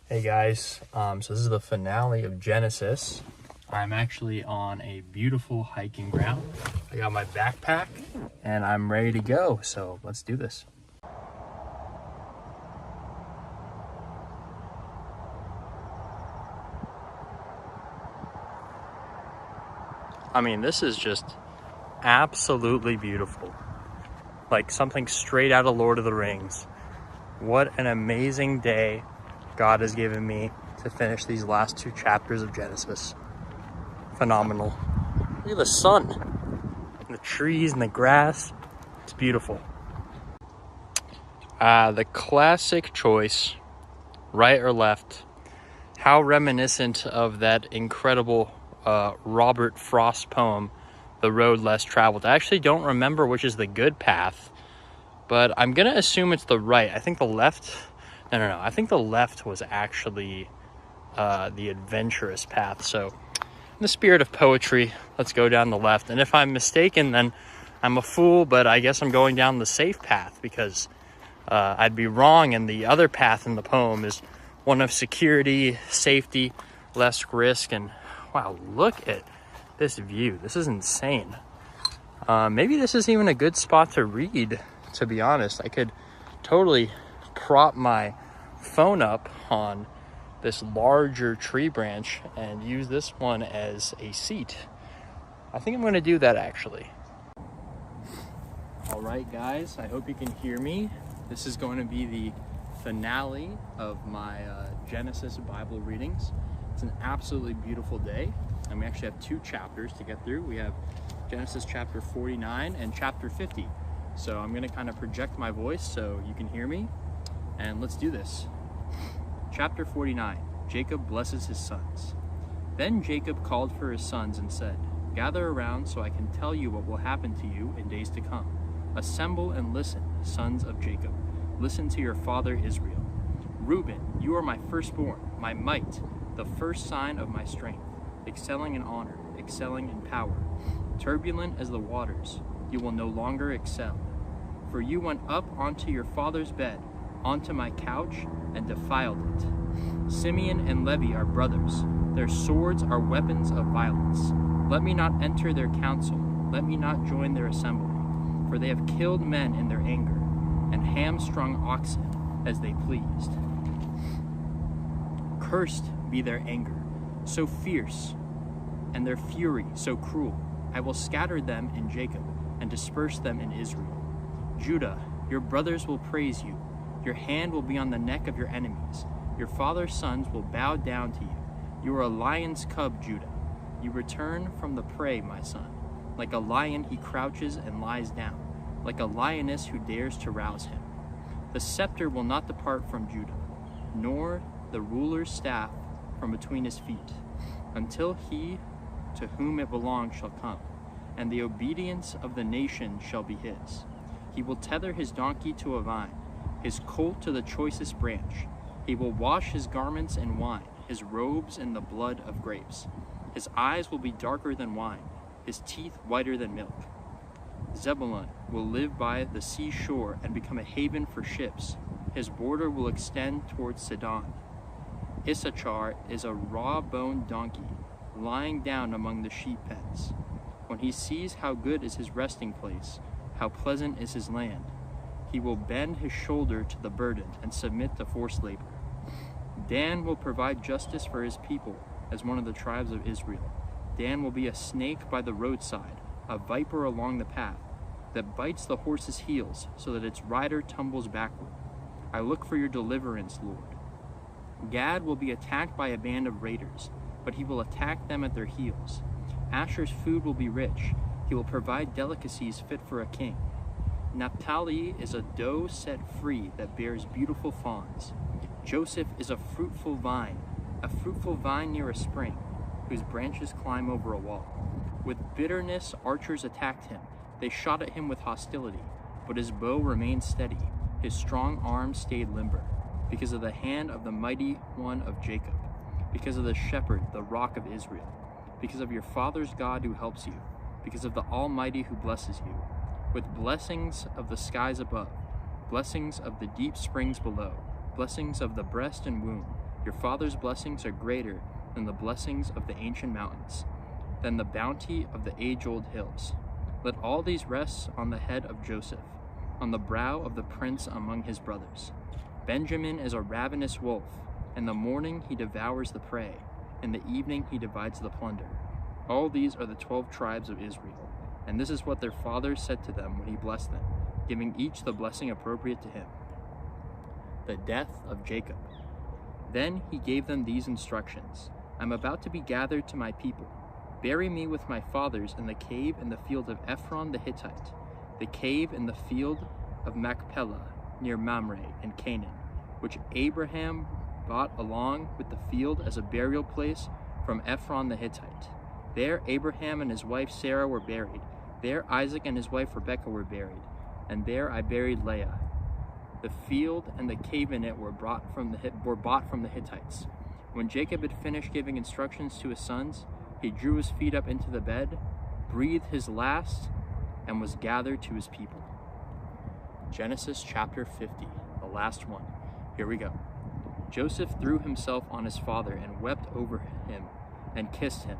Hey guys, so this is the finale of Genesis. I'm actually on a beautiful hiking ground. I got my backpack and I'm ready to go, so let's do this. I mean, this is just absolutely beautiful. Like something straight out of Lord of the Rings. What an amazing day God has given me to finish these last 2 chapters of Genesis. Phenomenal. Look at the sun, and the trees and the grass. It's beautiful. The classic choice, right or left. How reminiscent of that incredible Robert Frost poem, The Road Less Traveled. I actually don't remember which is the good path, but I'm gonna assume it's the right. I think the left, no. I think the left was actually the adventurous path. So in the spirit of poetry, let's go down the left. And if I'm mistaken, then I'm a fool, but I guess I'm going down the safe path because I'd be wrong. And the other path in the poem is one of security, safety, less risk. And wow, look at this view. This is insane. Maybe this is even a good spot to read, to be honest. I could totally prop my phone up on this larger tree branch and use this one as a seat. I think I'm going to do that actually. All right, guys, I hope you can hear me. This is going to be the finale of my Genesis Bible readings. It's an absolutely beautiful day, and we actually have 2 chapters to get through. We have Genesis chapter 49 and chapter 50. So I'm going to kind of project my voice so you can hear me, and let's do this. Chapter 49, Jacob blesses his sons. Then Jacob called for his sons and said, "Gather around so I can tell you what will happen to you in days to come. Assemble and listen, sons of Jacob. Listen to your father Israel. Reuben, you are my firstborn, my might, the first sign of my strength, excelling in honor, excelling in power. Turbulent as the waters, you will no longer excel. For you went up onto your father's bed, onto my couch, and defiled it. Simeon and Levi are brothers. Their swords are weapons of violence. Let me not enter their council. Let me not join their assembly. For they have killed men in their anger, and hamstrung oxen as they pleased. Cursed be their anger, so fierce, and their fury so cruel. I will scatter them in Jacob, and disperse them in Israel. Judah, your brothers will praise you. Your hand will be on the neck of your enemies. Your father's sons will bow down to you. You are a lion's cub, Judah. You return from the prey, my son. Like a lion he crouches and lies down, like a lioness who dares to rouse him. The scepter will not depart from Judah, nor the ruler's staff from between his feet, until he to whom it belongs shall come, and the obedience of the nation shall be his. He will tether his donkey to a vine, his colt to the choicest branch. He will wash his garments in wine, his robes in the blood of grapes. His eyes will be darker than wine, his teeth whiter than milk. Zebulun will live by the seashore and become a haven for ships. His border will extend towards Sidon. Issachar is a raw-boned donkey, lying down among the sheep pens. When he sees how good is his resting place, how pleasant is his land, he will bend his shoulder to the burden and submit to forced labor. Dan will provide justice for his people as one of the tribes of Israel. Dan will be a snake by the roadside, a viper along the path, that bites the horse's heels so that its rider tumbles backward. I look for your deliverance, Lord. Gad will be attacked by a band of raiders, but he will attack them at their heels. Asher's food will be rich. He will provide delicacies fit for a king. Naphtali is a doe set free that bears beautiful fawns. Joseph is a fruitful vine near a spring, whose branches climb over a wall. With bitterness archers attacked him. They shot at him with hostility, but his bow remained steady. His strong arm stayed limber, because of the hand of the mighty one of Jacob, because of the shepherd, the rock of Israel, because of your father's God who helps you, because of the Almighty who blesses you, with blessings of the skies above, blessings of the deep springs below, blessings of the breast and womb, Your father's blessings are greater than the blessings of the ancient mountains, than the bounty of the age-old hills. Let all these rest on the head of Joseph, on the brow of the prince among his brothers. Benjamin is a ravenous wolf. In the morning he devours the prey. In the evening he divides the plunder. All these are the 12 tribes of Israel. And this is what their father said to them when he blessed them, giving each the blessing appropriate to him. The death of Jacob. Then he gave them these instructions. I am about to be gathered to my people. Bury me with my fathers in the cave in the field of Ephron the Hittite, the cave in the field of Machpelah near Mamre in Canaan, which Abraham bought along with the field as a burial place from Ephron the Hittite. There Abraham and his wife Sarah were buried. There Isaac and his wife Rebekah were buried. And there I buried Leah. The field and the cave in it were bought from the Hittites. When Jacob had finished giving instructions to his sons, he drew his feet up into the bed, breathed his last, and was gathered to his people. Genesis chapter 50, the last one. Here we go. Joseph threw himself on his father and wept over him and kissed him.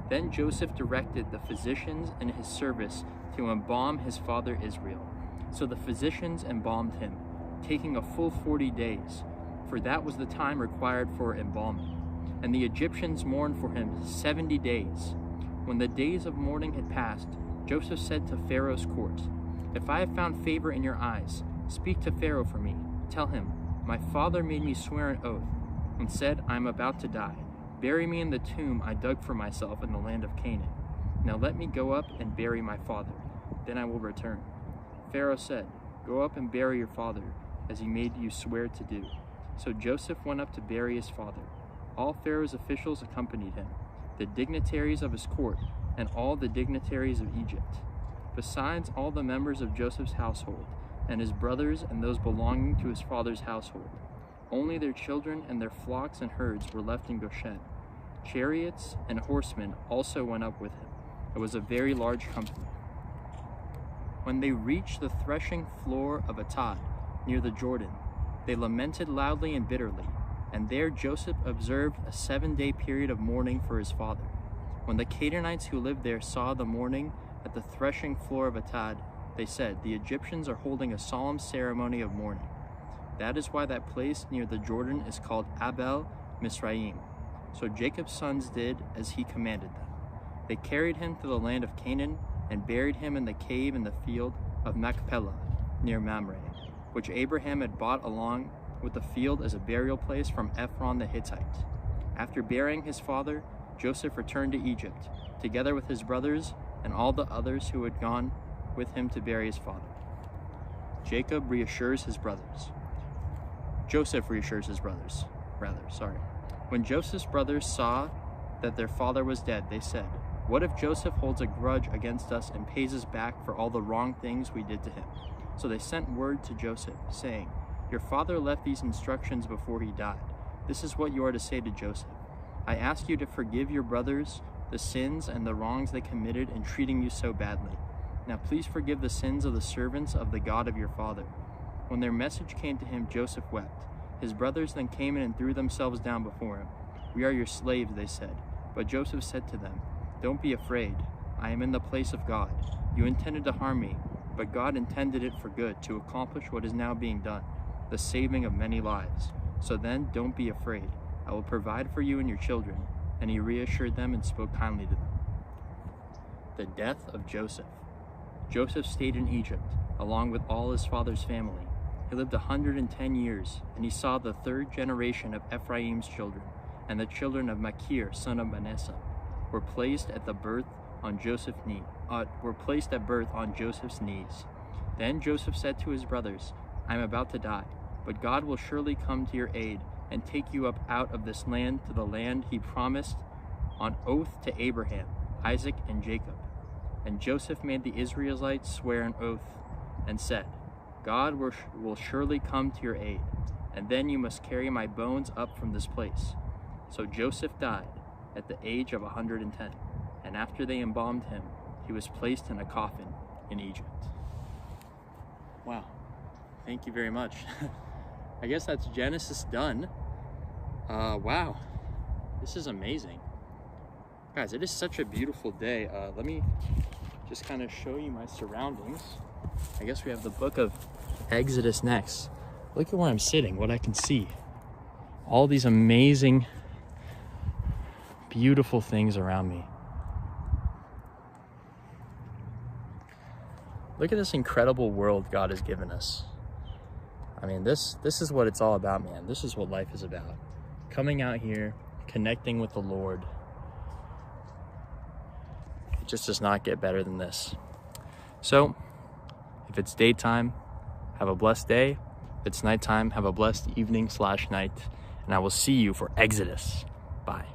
Then Joseph directed the physicians in his service to embalm his father Israel. So the physicians embalmed him, taking a full 40 days, for that was the time required for embalming. And the Egyptians mourned for him 70 days. When the days of mourning had passed, Joseph said to Pharaoh's court, If I have found favor in your eyes, speak to Pharaoh for me. Tell him, my father made me swear an oath and said, I am about to die. Bury me in the tomb I dug for myself in the land of Canaan. Now let me go up and bury my father. Then I will return. Pharaoh said, Go up and bury your father, as he made you swear to do. So Joseph went up to bury his father. All Pharaoh's officials accompanied him, the dignitaries of his court, and all the dignitaries of Egypt, besides all the members of Joseph's household, and his brothers and those belonging to his father's household. Only their children and their flocks and herds were left in Goshen. Chariots and horsemen also went up with him. It was a very large company. When they reached the threshing floor of Atad, near the Jordan, they lamented loudly and bitterly, and there Joseph observed a 7-day period of mourning for his father. When the Canaanites who lived there saw the mourning at the threshing floor of Atad, they said, The Egyptians are holding a solemn ceremony of mourning. That is why that place near the Jordan is called Abel Misraim. So Jacob's sons did as he commanded them. They carried him to the land of Canaan and buried him in the cave in the field of Machpelah near Mamre, which Abraham had bought along with the field as a burial place from Ephron the Hittite. After burying his father, Joseph returned to Egypt, together with his brothers and all the others who had gone with him to bury his father. Jacob reassures his brothers. Joseph reassures his brothers, When Joseph's brothers saw that their father was dead, they said, What if Joseph holds a grudge against us and pays us back for all the wrong things we did to him? So they sent word to Joseph, saying, Your father left these instructions before he died. This is what you are to say to Joseph. I ask you to forgive your brothers the sins and the wrongs they committed in treating you so badly. Now please forgive the sins of the servants of the God of your father. When their message came to him, Joseph wept. His brothers then came in and threw themselves down before him. We are your slaves, they said. But Joseph said to them, Don't be afraid. I am in the place of God. You intended to harm me, but God intended it for good, to accomplish what is now being done, the saving of many lives. So then, don't be afraid. I will provide for you and your children. And he reassured them and spoke kindly to them. The death of Joseph. Joseph stayed in Egypt, along with all his father's family. He lived 110 years, and he saw the third generation of Ephraim's children, and the children of Machir, son of Manasseh, were placed at birth on Joseph's knees. Then Joseph said to his brothers, I am about to die, but God will surely come to your aid and take you up out of this land to the land he promised on oath to Abraham, Isaac, and Jacob. And Joseph made the Israelites swear an oath and said, God will surely come to your aid, and then you must carry my bones up from this place. So Joseph died at the age of 110, and after they embalmed him, he was placed in a coffin in Egypt. Wow, thank you very much. I guess that's Genesis done. Wow, this is amazing. Guys, it is such a beautiful day. Let me just kind of show you my surroundings. I guess we have the book of Exodus next. Look at where I'm sitting, what I can see. All these amazing, beautiful things around me. Look at this incredible world God has given us. I mean, this is what it's all about, man. This is what life is about. Coming out here, connecting with the Lord. It just does not get better than this. So, if it's daytime, have a blessed day. If it's nighttime, have a blessed evening/night. And I will see you for Exodus. Bye.